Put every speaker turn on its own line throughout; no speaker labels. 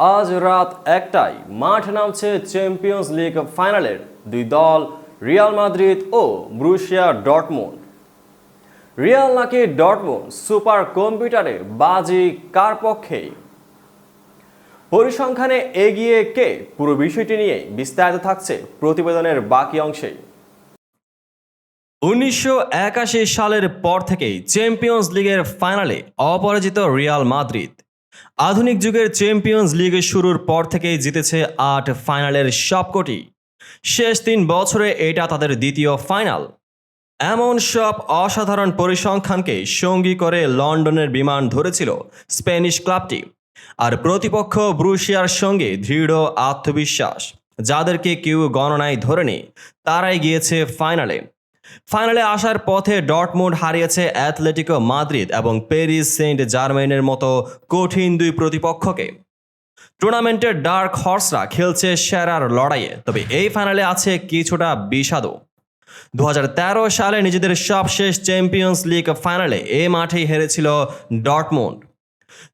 আজ রাত ১টায় মাঠে নামছে চ্যাম্পিয়ন্স লিগ ফাইনালের দুই দল রিয়াল মাদ্রিদ ও ব্রুসিয়া ডর্টমুন্ড। রিয়াল নাকি ডর্টমুন্ড সুপার কম্পিউটারে বাজি কার পক্ষে? পরিসংখ্যানে এগিয়ে কে? পুরো বিষয়টি নিয়ে বিস্তারিত থাকছে প্রতিবেদনের বাকি অংশে। ১৯৮১ সালের পর থেকেই চ্যাম্পিয়ন্স লিগের ফাইনালে অপরাজিত রিয়াল মাদ্রিদ। আধুনিক যুগের চ্যাম্পিয়ন্স লিগ শুরুর পর থেকেই জিতেছে ৮ ফাইনালের সবকটি। শেষ ৩ বছরে এটা তাদের দ্বিতীয় ফাইনাল। এমন সব অসাধারণ পরিসংখ্যানকে সঙ্গী করে লন্ডনের বিমান ধরেছিল স্প্যানিশ ক্লাবটি। আর প্রতিপক্ষ ব্রুসিয়ার সঙ্গে দৃঢ় আত্মবিশ্বাস, যাদেরকে কেউ গণনায় ধরেনি, তারাই গিয়েছে ফাইনালে। ফাইনালে আসার পথে ডর্টমুন্ড হারিয়েছে অ্যাথলেটিকো মাদ্রিদ এবং প্যারিস সেন্ট জার্মেইনের মতো কঠিন দুই প্রতিপক্ষকে। টুর্নামেন্টের ডার্ক হর্সরা খেলছে সেরার লড়াইয়ে, তবে এই ফাইনালে আছে কিছুটা বিষাদও। ২০১৩ সালে নিজেদের সবশেষ চ্যাম্পিয়ন্স লিগ ফাইনালে এই মাঠেই হেরেছিল ডর্টমুন্ড।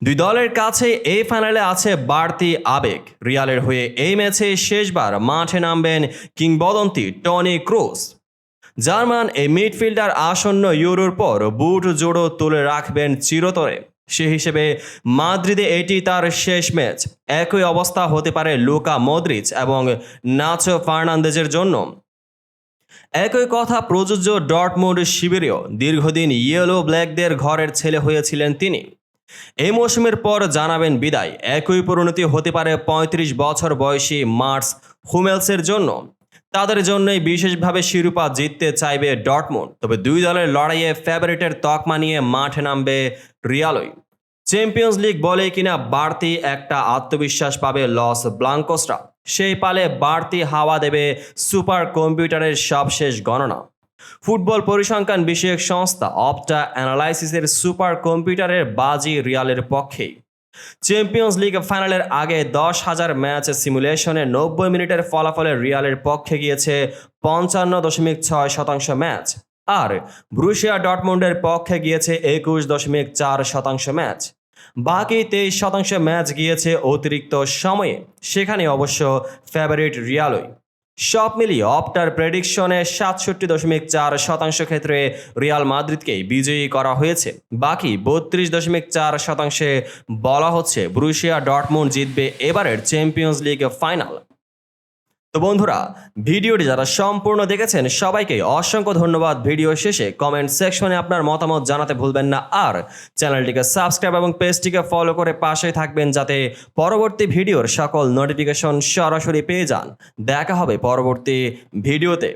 দুই দলের কাছে এই ফাইনালে আছে বাড়তি আবেগ। রিয়ালের হয়ে এই ম্যাচে শেষবার মাঠে নামবেন কিংবদন্তি টনি ক্রুস। জার্মান এই মিডফিল্ডার আসন্ন ইউরোর পর বুট জোড়ো তুলে রাখবেন চিরতরে। সে হিসেবে মাদ্রিদে এটি তার শেষ ম্যাচ। একই অবস্থা হতে পারে লুকা মদ্রিচ এবং নাচো ফার্নান্দেজের জন্য। একই কথা প্রযোজ্য ডর্টমুন্ড শিবিরেও। দীর্ঘদিন ইয়েলো ব্ল্যাকদের ঘরের ছেলে হয়েছিলেন তিনি। এই মৌসুমের পর জানাবেন বিদায়। একই পরিণতি হতে পারে ৩৫ বছর বয়সী মার্কস হুমেলসের জন্য। তাদের জন্যই বিশেষভাবে শিরোপা জিততে চাইবে ডর্টমুন্ড। তবে দুই দলের লড়াইয়ে ফেভারিটের তকমা নিয়ে মাঠে নামবে রিয়ালই। চ্যাম্পিয়ন্স লিগ বলে কিনা বাড়তি একটা আত্মবিশ্বাস পাবে লস ব্লাঙ্কোসরা। সেই পালে বাড়তি হাওয়া দেবে সুপার কম্পিউটারের সবশেষ গণনা। ফুটবল পরিসংখ্যান বিষয়ক সংস্থা অপটা অ্যানালাইসিসের সুপার কম্পিউটারের বাজি রিয়ালের পক্ষেই। চ্যাম্পিয়ন্স লিগ ফাইনালের আগে ১০,০০০ ম্যাচ সিমুলেশনে ৯০ মিনিটের ফলাফলে রিয়ালের পক্ষে গিয়েছে ৫৫.৬% ম্যাচ, আর ব্রুসিয়া ডর্টমুন্ডের পক্ষে গিয়েছে ২১.৪% ম্যাচ। বাকি ২৩% ম্যাচ গিয়েছে অতিরিক্ত সময়ে। সেখানে অবশ্য ফেভারিট রিয়ালই। সব মিলিয়ে অপটার প্রেডিকশনে ৬৭.৪% ক্ষেত্রে রিয়াল মাদ্রিদকেই বিজয়ী করা হয়েছে। বাকি ৩২.৪%-এ বলা হচ্ছে ব্রুসিয়া ডর্টমুন্ড জিতবে এবারের চ্যাম্পিয়ন্স লিগ ফাইনাল। তো বন্ধুরা, ভিডিওটি যারা সম্পূর্ণ দেখেছেন সবাইকে অসংখ্য ধন্যবাদ। ভিডিও শেষে কমেন্ট সেকশনে আপনার মতামত জানাতে ভুলবেন না, আর চ্যানেলটিকে সাবস্ক্রাইব এবং পেজটিকে ফলো করে পাশে থাকবেন যাতে পরবর্তী ভিডিওর সকল নোটিফিকেশন সরাসরি পেয়ে যান। দেখা হবে পরবর্তী ভিডিওতে।